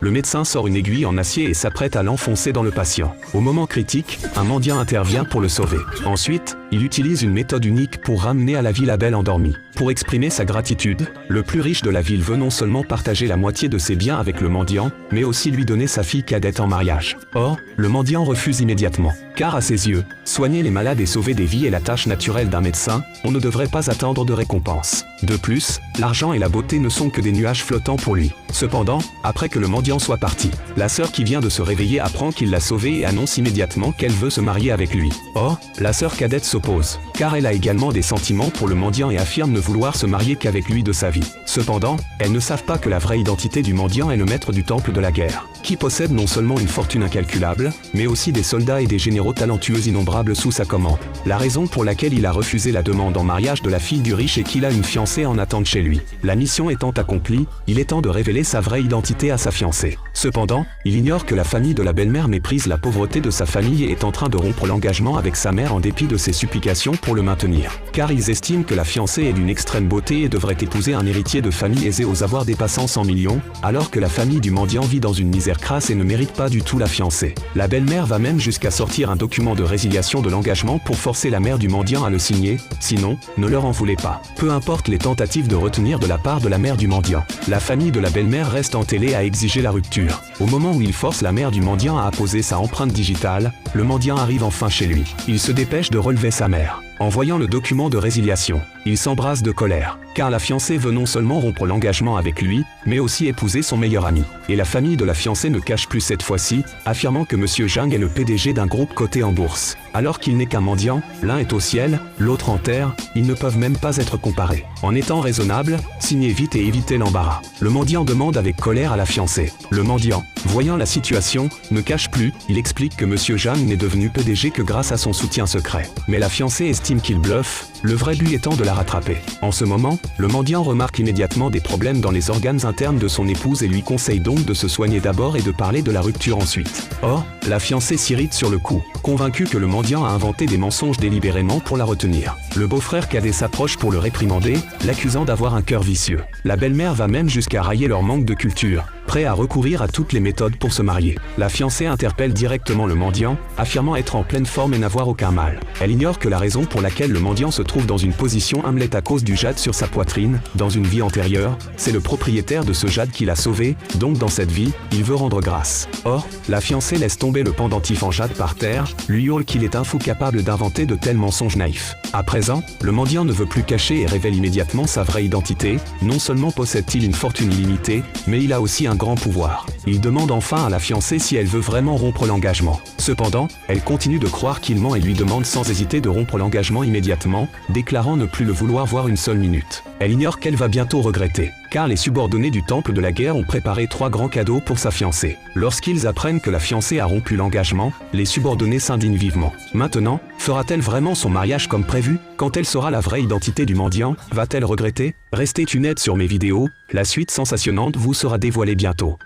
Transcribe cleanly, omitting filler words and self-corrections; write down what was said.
Le médecin sort une aiguille en acier et s'apprête à l'enfoncer dans le patient. Au moment critique, un mendiant intervient pour le sauver. Ensuite, il utilise une méthode unique pour ramener à la vie la belle endormie. Pour exprimer sa gratitude, le plus riche de la ville veut non seulement partager la moitié de ses biens avec le mendiant, mais aussi lui donner sa fille cadette en mariage. Or, le mendiant refuse immédiatement. Car à ses yeux, soigner les malades et sauver des vies est la tâche naturelle d'un médecin, on ne devrait pas attendre de récompense. De plus, l'argent et la beauté ne sont que des nuages flottants pour lui. Cependant, après que le mendiant soit parti, la sœur qui vient de se réveiller apprend qu'il l'a sauvé et annonce immédiatement qu'elle veut se marier avec lui. Or, la sœur cadette s'oppose, car elle a également des sentiments pour le mendiant et affirme ne vouloir se marier qu'avec lui de sa vie. Cependant, elles ne savent pas que la vraie identité du mendiant est le maître du temple de la guerre, qui possède non seulement une fortune incalculable, mais aussi des soldats et des généraux talentueux innombrables sous sa commande. La raison pour laquelle il a refusé la demande en mariage de la fille du riche est qu'il a une fiancée en attente chez lui. La mission étant accomplie, il est temps de révéler sa vraie identité à sa fiancée. Cependant, il ignore que la famille de la belle-mère méprise la pauvreté de sa famille et est en train de rompre l'engagement avec sa mère en dépit de ses supplications pour le maintenir. Car ils estiment que la fiancée est d'une extrême beauté et devrait épouser un héritier de famille aisé aux avoirs dépassant 100 millions, alors que la famille du mendiant vit dans une misère crasse et ne mérite pas du tout la fiancée. La belle-mère va même jusqu'à sortir un document de résiliation de l'engagement pour forcer la mère du mendiant à le signer, sinon, ne leur en voulez pas. Peu importe les tentatives de retenir de la part de la mère du mendiant, la famille de la belle-mère reste entellée à exiger la rupture. Au moment où il force la mère du mendiant à apposer sa empreinte digitale, le mendiant arrive enfin chez lui. Il se dépêche de relever sa mère. En voyant le document de résiliation, il s'embrase de colère, car la fiancée veut non seulement rompre l'engagement avec lui, mais aussi épouser son meilleur ami. Et la famille de la fiancée ne cache plus cette fois-ci, affirmant que Monsieur Zhang est le PDG d'un groupe coté en bourse. Alors qu'il n'est qu'un mendiant, l'un est au ciel, l'autre en terre, ils ne peuvent même pas être comparés. En étant raisonnable, signez vite et évitez l'embarras. Le mendiant demande avec colère à la fiancée. Le mendiant, voyant la situation, ne cache plus, il explique que Monsieur Zhang n'est devenu PDG que grâce à son soutien secret. Mais la fiancée estime qu'il bluffe, le vrai but étant de la rattraper. En ce moment, le mendiant remarque immédiatement des problèmes dans les organes internes de son épouse et lui conseille donc de se soigner d'abord et de parler de la rupture ensuite. Or, la fiancée s'irrite sur le coup, convaincue que le mendiant a inventé des mensonges délibérément pour la retenir. Le beau-frère cadet s'approche pour le réprimander, l'accusant d'avoir un cœur vicieux. La belle-mère va même jusqu'à railler leur manque de culture, prêt à recourir à toutes les méthodes pour se marier. La fiancée interpelle directement le mendiant, affirmant être en pleine forme et n'avoir aucun mal. Elle ignore que la raison pour laquelle le mendiant se trouve dans une position humble est à cause du jade sur sa poitrine. Dans une vie antérieure, c'est le propriétaire de ce jade qui l'a sauvé, donc dans cette vie, il veut rendre grâce. Or, la fiancée laisse tomber le pendentif en jade par terre, lui hurle qu'il est un fou capable d'inventer de tels mensonges naïfs. À présent, le mendiant ne veut plus cacher et révèle immédiatement sa vraie identité. Non seulement possède-t-il une fortune illimitée, mais il a aussi un grand pouvoir. Il demande enfin à la fiancée si elle veut vraiment rompre l'engagement. Cependant, elle continue de croire qu'il ment et lui demande sans hésiter de rompre l'engagement immédiatement, déclarant ne plus le vouloir voir une seule minute. Elle ignore qu'elle va bientôt regretter, car les subordonnés du temple de la guerre ont préparé 3 grands cadeaux pour sa fiancée. Lorsqu'ils apprennent que la fiancée a rompu l'engagement, les subordonnés s'indignent vivement. Maintenant, fera-t-elle vraiment son mariage comme prévu? Quand elle saura la vraie identité du mendiant, va-t-elle regretter? Restez tunned sur mes vidéos, la suite sensationnante vous sera dévoilée bientôt.